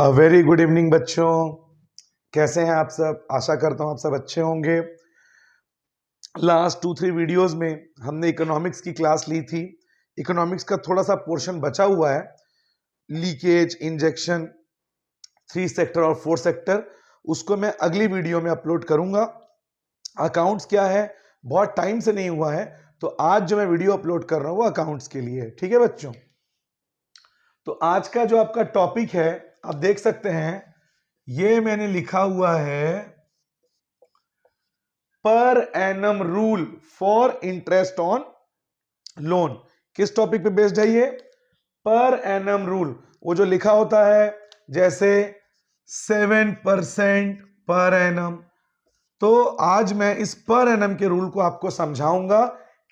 Very good evening बच्चों। कैसे हैं आप सब? आशा करता हूं आप सब अच्छे होंगे। लास्ट 2-3 वीडियोस में हमने इकोनॉमिक्स की क्लास ली थी। इकोनॉमिक्स का थोड़ा सा पोर्शन बचा हुआ है, लीकेज, इंजेक्शन, 3 सेक्टर और 4 सेक्टर। उसको मैं अगली वीडियो में अपलोड करूंगा। अकाउंट्स क्या है, बहुत टाइम से नहीं हुआ है, तो आज जो मैं वीडियो अपलोड कर रहा हूं वो अकाउंट्स के लिए है। ठीक है बच्चों, तो आज का जो आपका टॉपिक है आप देख सकते हैं, ये मैंने लिखा हुआ है पर annum rule for interest on loan. किस टॉपिक पे बेस्ड है ये? पर एनम रूल। वो जो लिखा होता है जैसे 7% पर एनम, तो आज मैं इस पर एनम के रूल को आपको समझाऊंगा।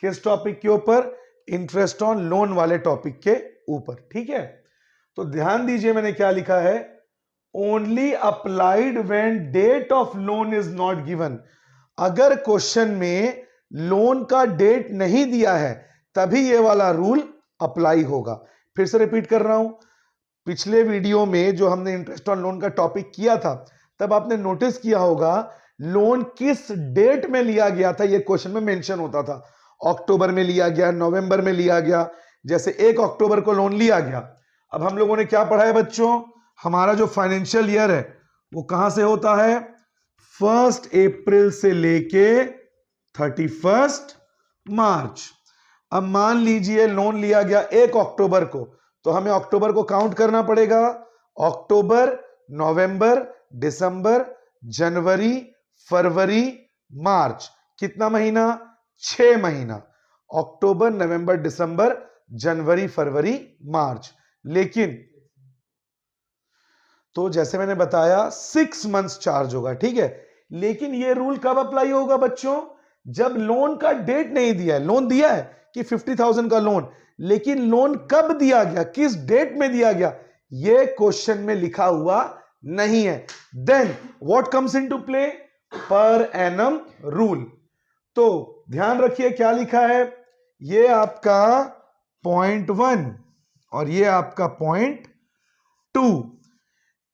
किस टॉपिक के ऊपर? इंटरेस्ट ऑन लोन वाले टॉपिक के ऊपर। ठीक है, तो ध्यान दीजिए मैंने क्या लिखा है, only applied when date of loan is not given. अगर क्वेश्चन में लोन का डेट नहीं दिया है तभी ये वाला रूल अप्लाई होगा। फिर से रिपीट कर रहा हूं, पिछले वीडियो में जो हमने इंटरेस्ट ऑन लोन का टॉपिक किया था तब आपने नोटिस किया होगा लोन किस डेट में लिया गया था, ये क्वेश्चन में मेंशन होता था। अक्टूबर में लिया गया, नवंबर में लिया गया। जैसे 1 अक्टूबर को लोन लिया गया। अब हम लोगों ने क्या पढ़ा है बच्चों, हमारा जो फाइनेंशियल ईयर है वो कहां से होता है? 1 अप्रैल से लेके 31 मार्च। अब मान लीजिए लोन लिया गया 1 अक्टूबर को, तो हमें अक्टूबर को काउंट करना पड़ेगा। अक्टूबर, नवंबर, दिसंबर, जनवरी, फरवरी, मार्च। कितना महीना? 6 महीना। अक्टूबर, नवंबर, दिसंबर, जनवरी, फरवरी, मार्च। लेकिन तो जैसे मैंने बताया 6 मंथ्स चार्ज होगा। ठीक है, लेकिन ये रूल कब अप्लाई होगा बच्चों? जब लोन का डेट नहीं दिया है। लोन दिया है कि 50,000 का लोन, लेकिन लोन कब दिया गया, किस डेट में दिया गया, ये क्वेश्चन में लिखा हुआ नहीं है। Then what comes into play? Per annum rule. तो ध्यान रखिए क्या लिखा है, ये आपका पॉइंट 1 और ये आपका point 2।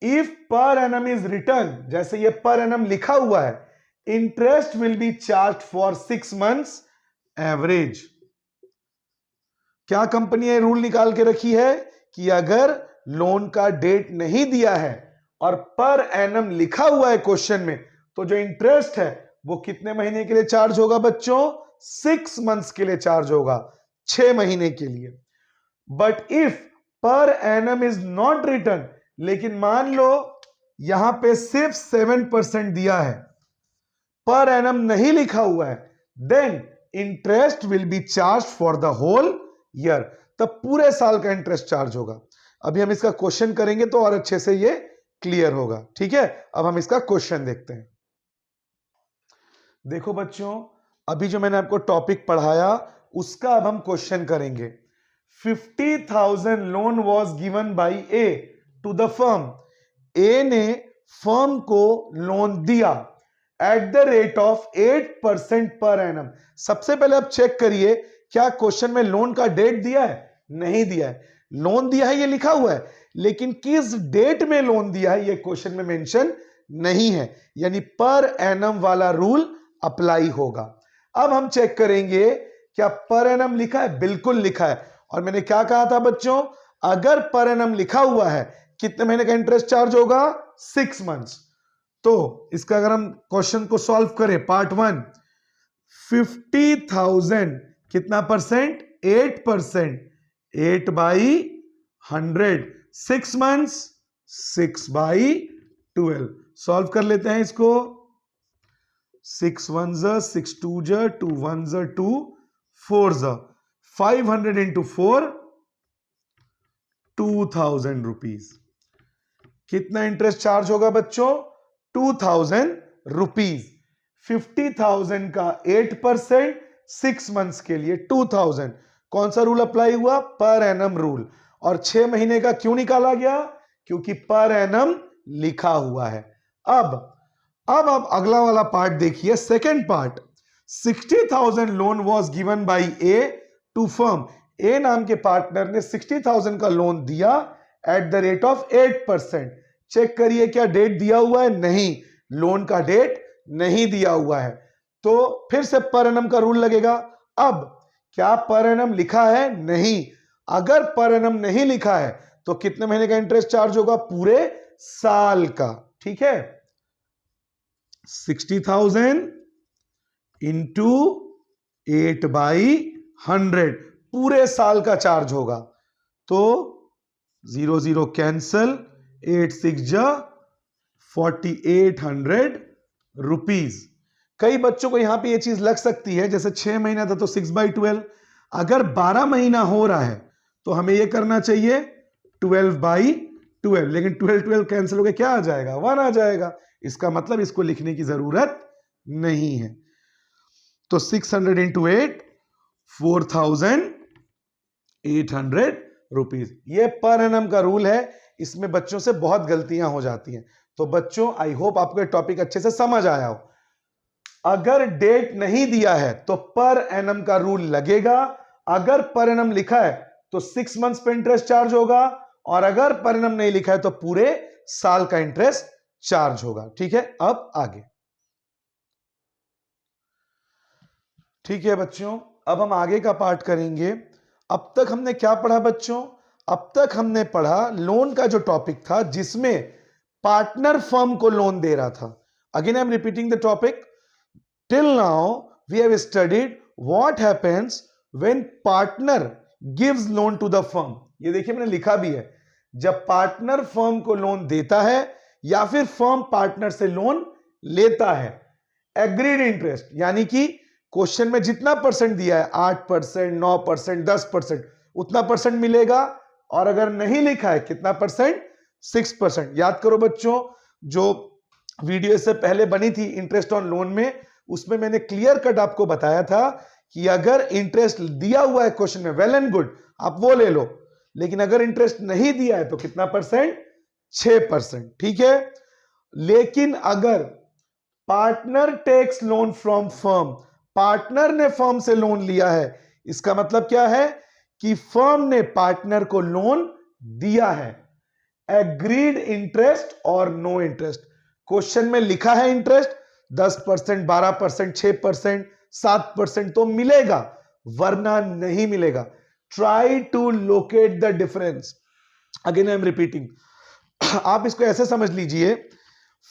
If per annum is return, जैसे ये पर एनम लिखा हुआ है, interest will be charge for 6 months average. क्या कंपनी ने रूल निकाल के रखी है कि अगर लोन का डेट नहीं दिया है और पर एनम लिखा हुआ है क्वेश्चन में, तो जो इंटरेस्ट है वो कितने महीने के लिए चार्ज होगा बच्चों? 6 मंथ्स के लिए चार्ज होगा, 6 महीने के लिए। But if per annum is not return, लेकिन मान लो यहां पे सिर्फ 7% दिया है, पर एनम नहीं लिखा हुआ है, then interest will be charge for the whole year. तब पूरे साल का इंटरेस्ट चार्ज होगा। अभी हम इसका क्वेश्चन करेंगे तो और अच्छे से ये क्लियर होगा। ठीक है, अब हम इसका क्वेश्चन देखते हैं। देखो बच्चों, अभी जो मैंने आपको टॉपिक पढ़ाया उसका अब हम क्वेश्चन करेंगे। 50,000 loan was given by A to the firm. A ने फर्म को लोन दिया at the rate of 8% per annum. सबसे पहले आप चेक करिए क्या क्वेश्चन में लोन का डेट दिया है? नहीं दिया है। लोन दिया है ये लिखा हुआ है, लेकिन किस डेट में लोन दिया है ये क्वेश्चन में मेंशन नहीं है, यानी पर एनम वाला रूल अप्लाई होगा। अब हम चेक करेंगे क्या पर एनम लिखा है? बिल्कुल लिखा है। और मैंने क्या कहा था बच्चों, अगर पर एनम लिखा हुआ है कितने महीने का इंटरेस्ट चार्ज होगा? 6 मंथ्स। तो इसका अगर हम क्वेश्चन को सॉल्व करें, पार्ट 1, 50,000 कितना परसेंट? 8%। 8/100, 6 मंथ्स 6/12। सॉल्व कर लेते हैं इसको। 6 1 6 2 2 1 2 4 500 इंटू 4, 2,000 रुपीज। कितना इंटरेस्ट चार्ज होगा बच्चों? 2,000 रुपीज। 50,000 का 8%, 6 मंथ्स के लिए 2,000। कौन सा रूल अप्लाई हुआ? पर एनम रूल। और 6 महीने का क्यों निकाला गया? क्योंकि पर एनम लिखा हुआ है। अब आप अगला वाला पार्ट देखिए, second part. 60,000 loan was given by A to firm. A नाम के पार्टनर ने 60,000 का लोन दिया at the rate of 8%। Check करिए क्या डेट दिया हुआ है, नहीं, लोन का डेट नहीं दिया हुआ है, तो फिर से पर एनम का रूल लगेगा। अब क्या पर एनम लिखा है, नहीं, अगर पर एनम नहीं लिखा है तो कितने महीने का इंटरेस्ट चार्ज होगा, पूरे साल का, ठीक है, 60,000 इंटू 8/100 पूरे साल का चार्ज होगा। तो 0 0 कैंसल, 8 6 जा 4800 रुपीज। कई बच्चों को यहां पे ये चीज लग सकती है, जैसे 6 महीना था तो 6/12, अगर 12 महीना हो रहा है तो हमें ये करना चाहिए 12/12, लेकिन 12 12 कैंसिल हो गया, क्या आ जाएगा, 1 आ जाएगा। इसका मतलब इसको लिखने की जरूरत नहीं है। तो 600 इंटू 8 4800 रुपीज, ये पर एनम का रूल है। इसमें बच्चों से बहुत गलतियां हो जाती हैं। तो बच्चों आई होप आपको ये टॉपिक अच्छे से समझ आया हो। अगर डेट नहीं दिया है तो पर एनम का रूल लगेगा, अगर पर एनम लिखा है तो 6 मंथ्स पे इंटरेस्ट चार्ज होगा, और अगर पर एनम नहीं लिखा है तो पूरे साल का इंटरेस्ट चार्ज होगा। ठीक है, अब आगे। ठीक है बच्चों, अब हम आगे का पार्ट करेंगे। अब तक हमने क्या पढ़ा बच्चों, अब तक हमने पढ़ा लोन का जो टॉपिक था जिसमें पार्टनर फर्म को लोन दे रहा था। Again I am repeating the topic. Till now we have studied what happens when partner gives loan to the firm. ये देखिए मैंने लिखा भी है, जब पार्टनर फर्म को लोन देता है या फिर फर्म पार्टनर से लोन लेता है। एग्रीड इंटरेस्ट यानी कि क्वेश्चन में जितना परसेंट दिया है 8%, 9%, 10%, उतना परसेंट मिलेगा, और अगर नहीं लिखा है कितना परसेंट, 6%। याद करो बच्चों, जो वीडियो इससे पहले बनी थी इंटरेस्ट ऑन लोन में, उसमें मैंने क्लियर कट आपको बताया था कि अगर इंटरेस्ट दिया हुआ है क्वेश्चन में, वेल एंड गुड, आप वो ले लो, लेकिन अगर इंटरेस्ट नहीं दिया है तो कितना परसेंट, 6%। ठीक है, लेकिन अगर partner takes loan from firm, partner ने फर्म से लोन लिया है, इसका मतलब क्या है कि फर्म ने पार्टनर को लोन दिया है। एग्रीड इंटरेस्ट और नो इंटरेस्ट, क्वेश्चन में लिखा है इंटरेस्ट 10%, 12%, 6%, 7% तो मिलेगा, वरना नहीं मिलेगा। Try to locate the difference. Again I am repeating, आप इसको ऐसे समझ लीजिए,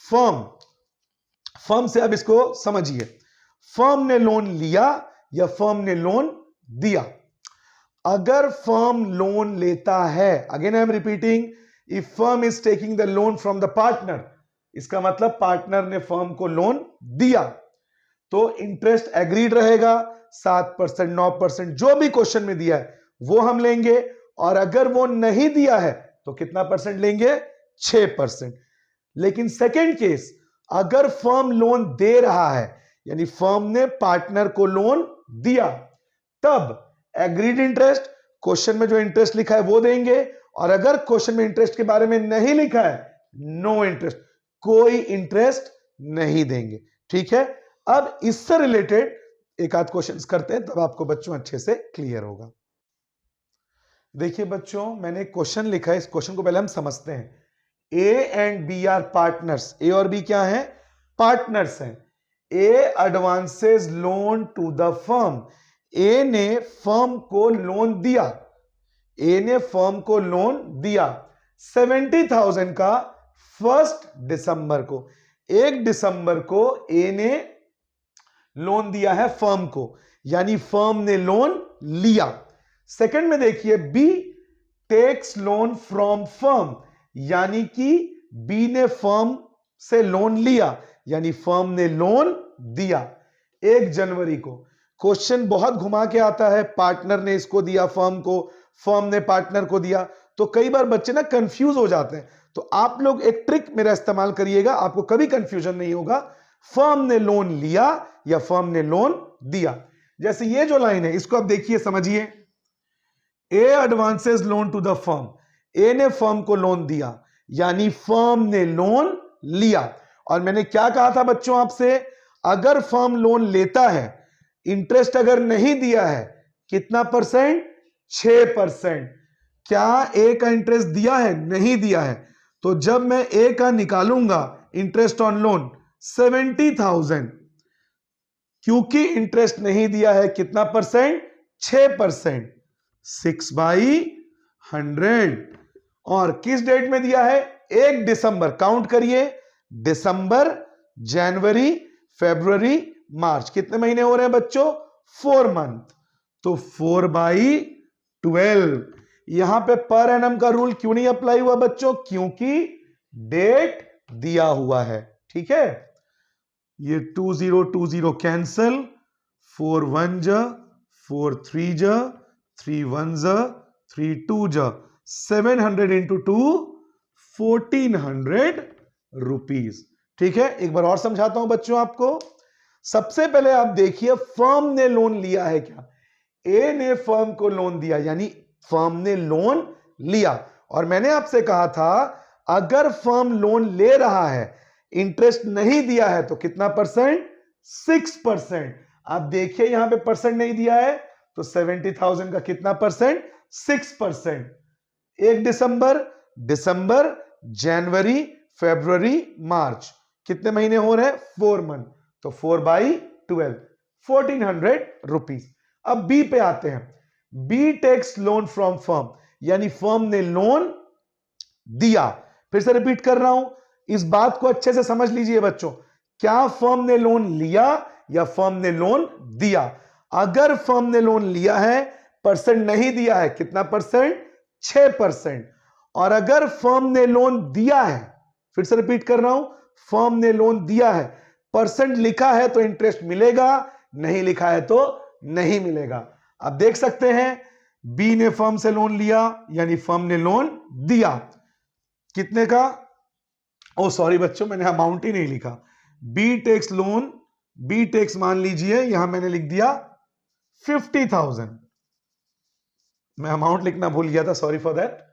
फर्म से अब इसको समझिए, फर्म ने लोन लिया या फर्म ने लोन दिया। अगर फर्म लोन लेता है, again I am repeating, if firm is taking the loan from the partner, इसका मतलब पार्टनर ने फर्म को लोन दिया, तो इंटरेस्ट एग्रीड रहेगा 7%, 9%, जो भी क्वेश्चन में दिया है वो हम लेंगे, और अगर वो नहीं दिया है तो कितना परसेंट लेंगे, 6%। लेकिन सेकेंड केस, अगर फर्म लोन दे रहा है यानी फर्म ने पार्टनर को लोन दिया, तब एग्रीड इंटरेस्ट, क्वेश्चन में जो इंटरेस्ट लिखा है वो देंगे, और अगर क्वेश्चन में इंटरेस्ट के बारे में नहीं लिखा है, नो इंटरेस्ट, कोई इंटरेस्ट नहीं देंगे। ठीक है, अब इससे रिलेटेड एक आध क्वेश्चन करते हैं, तब आपको बच्चों अच्छे से क्लियर होगा। देखिए बच्चों, मैंने एक क्वेश्चन लिखा है, इस क्वेश्चन को पहले हम समझते हैं। A and B are partners, A और बी क्या है, पार्टनर्स हैं। A advances loan to the firm, A ने फर्म को लोन दिया, ए ने फर्म को लोन दिया 70,000 का 1 दिसंबर को। 1 दिसंबर को ए ने लोन दिया है फर्म को, यानी फर्म ने लोन लिया। सेकंड में देखिए, B takes loan from firm, यानी कि बी ने फर्म से लोन लिया, यानी फर्म ने लोन दिया 1 जनवरी को। क्वेश्चन बहुत घुमा के आता है, पार्टनर ने इसको दिया फर्म को, फर्म ने पार्टनर को दिया, तो कई बार बच्चे ना कंफ्यूज हो जाते हैं। तो आप लोग एक ट्रिक मेरा इस्तेमाल करिएगा, आपको कभी कंफ्यूजन नहीं होगा। फर्म ने लोन लिया या फर्म ने लोन दिया। जैसे ये जो लाइन है, इसको आप देखिए, समझिए। A advances loan to the firm, A ने फर्म को लोन दिया, यानी फर्म ने लोन लिया। और मैंने क्या कहा था बच्चों आपसे, अगर फर्म लोन लेता है, इंटरेस्ट अगर नहीं दिया है, कितना परसेंट, 6%। क्या ए का इंटरेस्ट दिया है, नहीं दिया है, तो जब मैं ए का निकालूंगा इंटरेस्ट ऑन लोन 70,000, क्योंकि इंटरेस्ट नहीं दिया है कितना परसेंट, 6%, 6/100। और किस डेट में दिया है, 1 दिसंबर। काउंट करिए, दिसंबर, जनवरी, फरवरी, मार्च, कितने महीने हो रहे हैं बच्चों, 4 मंथ। तो 4/12। यहां पे पर एनम का रूल क्यों नहीं अप्लाई हुआ बच्चों, क्योंकि डेट दिया हुआ है। ठीक है, ये 2020 कैंसल, 4 1 जा, 4 3 जा, 3 1 जा, 3 2 जा, 700 इंटू 2 1400 रुपीज। ठीक है, एक बार और समझाता हूं बच्चों आपको। सबसे पहले आप देखिए फर्म ने लोन लिया है क्या, ए ने फर्म को लोन दिया, यानी फर्म ने लोन लिया। और मैंने आपसे कहा था अगर फर्म लोन ले रहा है, इंटरेस्ट नहीं दिया है, तो कितना परसेंट, 6%। आप देखिए यहां पे परसेंट नहीं दिया है, तो 70,000 का कितना परसेंट, 6%। 1 दिसंबर, दिसंबर, जनवरी, फरवरी, मार्च, कितने महीने हो रहे हैं, 4 मंथ। तो 4/12, 1400 रुपीज। अब बी पे आते हैं। B takes loan from firm, यानी फर्म ने लोन दिया। फिर से रिपीट कर रहा हूं, इस बात को अच्छे से समझ लीजिए बच्चों, क्या फर्म ने लोन लिया या फर्म ने लोन दिया। अगर फर्म ने लोन लिया है, परसेंट नहीं दिया है, कितना परसेंट, 6%। और अगर फर्म ने लोन दिया है, फिर से रिपीट कर रहा हूं, फर्म ने लोन दिया है, परसेंट लिखा है तो इंटरेस्ट मिलेगा, नहीं लिखा है तो नहीं मिलेगा। अब देख सकते हैं बी ने फर्म से लोन लिया, यानी फर्म ने लोन दिया, कितने का, ओ सॉरी बच्चों मैंने अमाउंट ही नहीं लिखा। B takes loan, B takes मान लीजिए यहां मैंने लिख दिया 50,000, मैं अमाउंट लिखना भूल गया था, सॉरी फॉर दैट।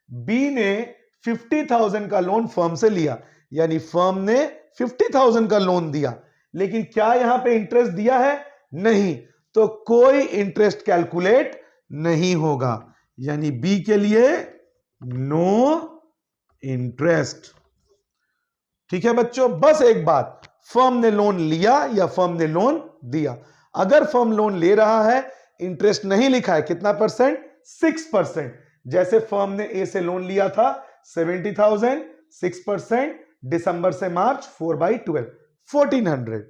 बी ने 50,000 का लोन फर्म से लिया, यानी फर्म ने 50,000 का लोन दिया, लेकिन क्या यहां पे इंटरेस्ट दिया है, नहीं, तो कोई इंटरेस्ट कैलकुलेट नहीं होगा, यानी बी के लिए नो इंटरेस्ट। ठीक है बच्चों, बस एक बात, फर्म ने लोन लिया या फर्म ने लोन दिया। अगर फर्म लोन ले रहा है, इंटरेस्ट नहीं लिखा है, कितना परसेंट, 6%। जैसे फर्म ने ए से लोन लिया था 70,000, 6%, दिसंबर से मार्च 4/12, 1400।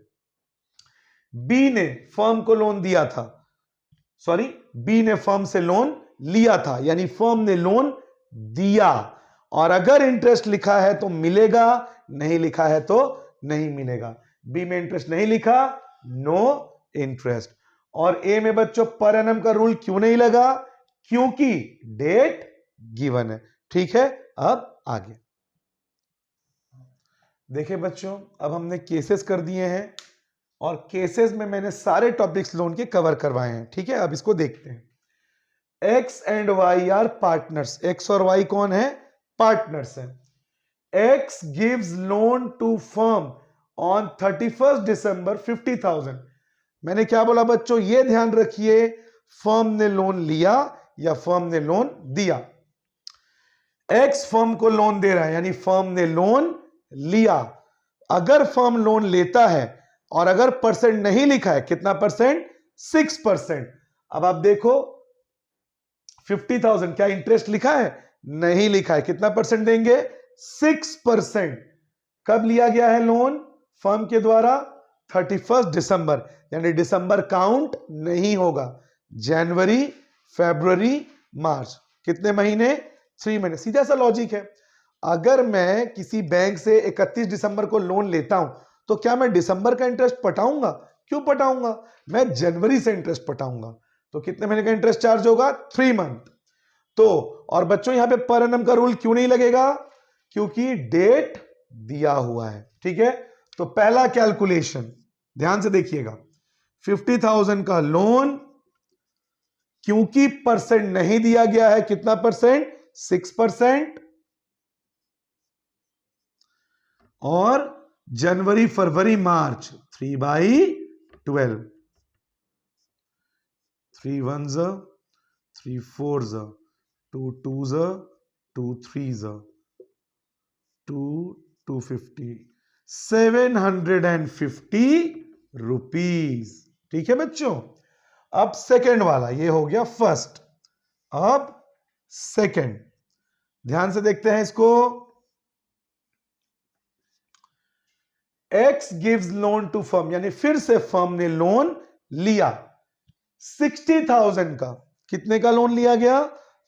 बी ने फर्म को लोन दिया था, सॉरी, बी ने फर्म से लोन लिया था, यानी फर्म ने लोन दिया। और अगर इंटरेस्ट लिखा है तो मिलेगा, नहीं लिखा है तो नहीं मिलेगा। बी में इंटरेस्ट नहीं लिखा, नो इंटरेस्ट। और ए में बच्चों पर एनम का रूल क्यों नहीं लगा, क्योंकि डेट गिवन है। ठीक है, अब आगे देखिए बच्चों, अब हमने केसेस कर दिए हैं, और केसेस में मैंने सारे टॉपिक्स लोन के कवर करवाए हैं। ठीक है, अब इसको देखते हैं। X and Y are partners, X और वाई कौन है, पार्टनर्स हैं। X gives loan to firm on 31 December 50,000। मैंने क्या बोला बच्चों, ये ध्यान रखिए, फर्म ने लोन लिया या फर्म ने लोन दिया। एक्स फर्म को लोन दे रहा है, यानी फर्म ने लोन लिया। अगर फर्म लोन लेता है और अगर परसेंट नहीं लिखा है, कितना परसेंट, 6%। अब आप देखो 50,000, क्या इंटरेस्ट लिखा है, नहीं लिखा है, कितना परसेंट देंगे, 6%। कब लिया गया है लोन फर्म के द्वारा, 31 दिसंबर, यानी दिसंबर काउंट नहीं होगा। जनवरी, फरवरी, मार्च, कितने महीने, 3 महीने। सीधा सा लॉजिक है, अगर मैं किसी बैंक से 31 दिसंबर को लोन लेता हूं, तो क्या मैं दिसंबर का इंटरेस्ट पटाऊंगा, क्यों पटाऊंगा, मैं जनवरी से इंटरेस्ट पटाऊंगा। तो कितने महीने का इंटरेस्ट चार्ज होगा, 3 मंथ। तो और बच्चों यहां पे पर एनम का रूल क्यों नहीं लगेगा, क्योंकि डेट दिया हुआ है। ठीक है, तो पहला कैलकुलेशन ध्यान से देखिएगा, 50,000 का लोन, क्योंकि परसेंट नहीं दिया गया है, कितना परसेंट, 6%। और जनवरी, फरवरी, मार्च 3/12, 3 1 3 4 2 2 2 3 250, 750 रुपीज। ठीक है बच्चों। अब सेकंड वाला, ये हो गया फर्स्ट। अब सेकंड, ध्यान से देखते हैं इसको। X gives loan to firm, यानी फिर से फर्म ने लोन लिया 60,000 का। कितने का लोन लिया गया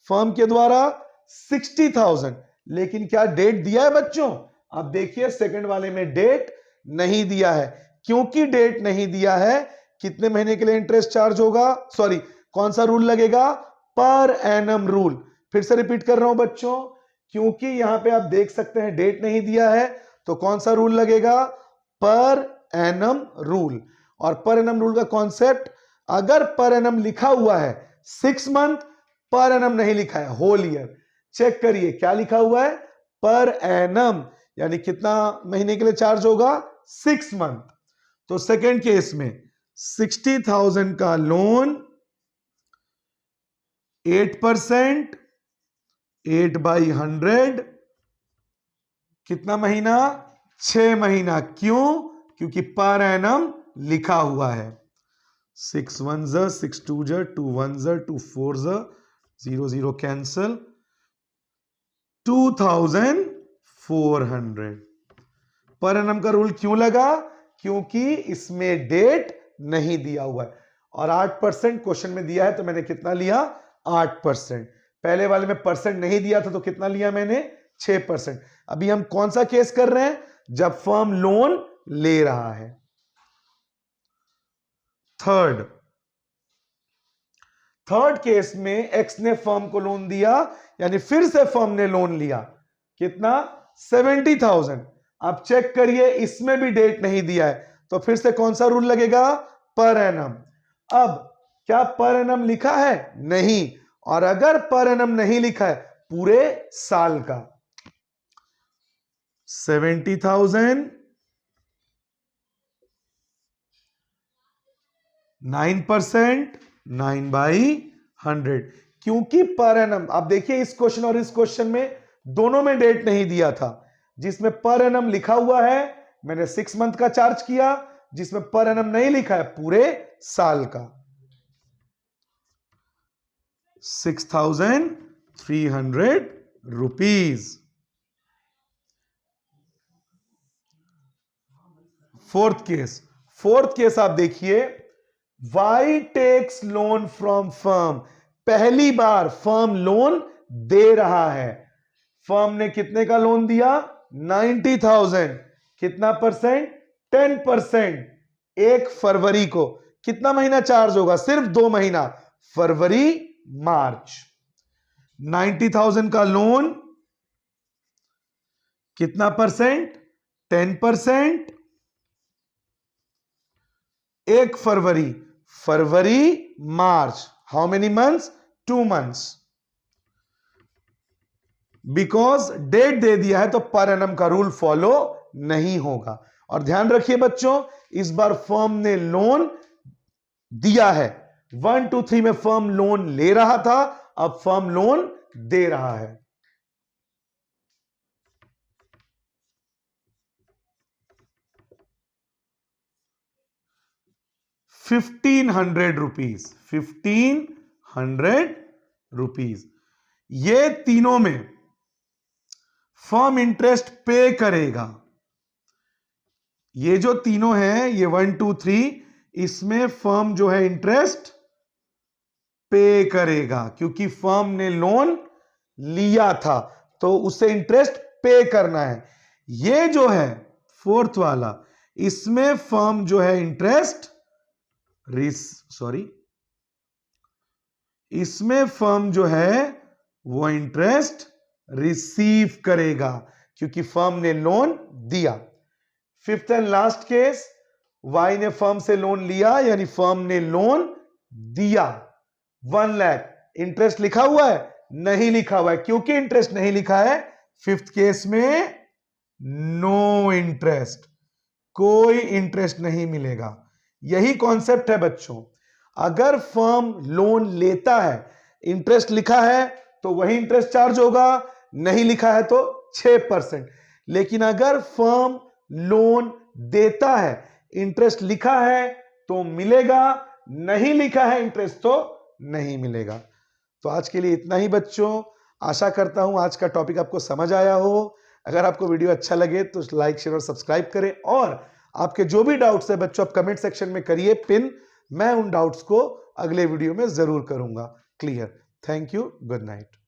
फर्म के द्वारा? 60,000। लेकिन क्या डेट दिया है बच्चों? अब देखिए सेकंड वाले में डेट नहीं दिया है। क्योंकि डेट नहीं दिया है, कितने महीने के लिए इंटरेस्ट चार्ज होगा? सॉरी, कौन सा रूल लगेगा? पर एनम रूल। फिर से रिपीट कर रहा हूं बच्चों, क्योंकि यहां पे आप देख सकते हैं डेट नहीं दिया है, तो कौन सा रूल लगेगा? पर एनम रूल। और पर एनम रूल का कॉन्सेप्ट, अगर पर एनम लिखा हुआ है 6 मंथ, पर एनम नहीं लिखा है होल ईयर, चेक करिए क्या लिखा हुआ है? पर एनम, यानी कितना महीने के लिए चार्ज होगा? 6 मंथ। तो सेकेंड केस में 60,000 का लोन, 8%, 8/100, कितना महीना? 6 महीना। क्यों? क्योंकि पर एनम लिखा हुआ है। 6 1 6 2 2 1 2 4 0 0 कैंसल, 2400। पर एनम का रूल क्यों लगा? क्योंकि इसमें डेट नहीं दिया हुआ है। और 8% क्वेश्चन में दिया है, तो मैंने कितना लिया? 8%। पहले वाले में परसेंट नहीं दिया था, तो कितना लिया मैंने? 6%। अभी हम कौन सा केस कर रहे हैं? जब फर्म लोन ले रहा है। थर्ड केस में एक्स ने फर्म को लोन दिया, यानी फिर से फर्म ने लोन लिया। कितना? 70,000। आप चेक करिए, इसमें भी डेट नहीं दिया है, तो फिर से कौन सा रूल लगेगा? Per annum. अब क्या पर एनम लिखा है? नहीं। और अगर पर एनम नहीं लिखा है पूरे साल का, 70,000 9%, 9/100। क्योंकि पर एनम, आप देखिए इस क्वेश्चन और इस क्वेश्चन में दोनों में डेट नहीं दिया था। जिसमें पर एनम लिखा हुआ है मैंने 6 मंथ का चार्ज किया, जिसमें पर एनम नहीं लिखा है पूरे साल का। 6,300 रुपीज। फोर्थ केस आप देखिए, Y takes loan from firm. पहली बार फर्म लोन दे रहा है। फर्म ने कितने का लोन दिया? 90,000। कितना परसेंट? 10%। 1 फरवरी को। कितना महीना चार्ज होगा? सिर्फ 2 महीना, फरवरी मार्च। 90,000 का लोन, कितना परसेंट? 10%। 1 फरवरी, फरवरी मार्च। How many months? 2 months. Because date दे दिया है, तो पर एनम का रूल फॉलो नहीं होगा। और ध्यान रखिए बच्चों, इस बार फर्म ने लोन दिया है। 1 2 3 में फर्म लोन ले रहा था, अब फर्म लोन दे रहा है। ₹1,500, 1,500 रुपीज। ये तीनों में फर्म इंटरेस्ट पे करेगा। ये जो तीनों हैं, ये 1 2 3, इसमें फर्म जो है इंटरेस्ट पे करेगा, क्योंकि फर्म ने लोन लिया था, तो उसे इंटरेस्ट पे करना है। ये जो है फोर्थ वाला, इसमें फर्म जो है इंटरेस्ट इसमें फर्म जो है वो इंटरेस्ट रिसीव करेगा, क्योंकि फर्म ने लोन दिया। Fifth and last case, Y ने फर्म से लोन लिया, यानी फर्म ने लोन दिया 1 लाख। इंटरेस्ट लिखा हुआ है? नहीं लिखा हुआ है। क्योंकि इंटरेस्ट नहीं लिखा है, फिफ्थ केस में नो इंटरेस्ट, कोई इंटरेस्ट नहीं मिलेगा। यही कॉन्सेप्ट है बच्चों। अगर फर्म लोन लेता है, इंटरेस्ट लिखा है तो वही इंटरेस्ट चार्ज होगा, नहीं लिखा है तो 6%। लेकिन अगर फर्म लोन देता है, इंटरेस्ट लिखा है तो मिलेगा, नहीं लिखा है इंटरेस्ट तो नहीं मिलेगा। तो आज के लिए इतना ही बच्चों, आशा करता हूं आज का टॉपिक आपको समझ आया हो। अगर आपको वीडियो अच्छा लगे तो लाइक शेयर और सब्सक्राइब करें, और आपके जो भी डाउट्स है बच्चों आप कमेंट सेक्शन में करिए पिन, मैं उन डाउट्स को अगले वीडियो में जरूर करूंगा clear. Thank you, good night.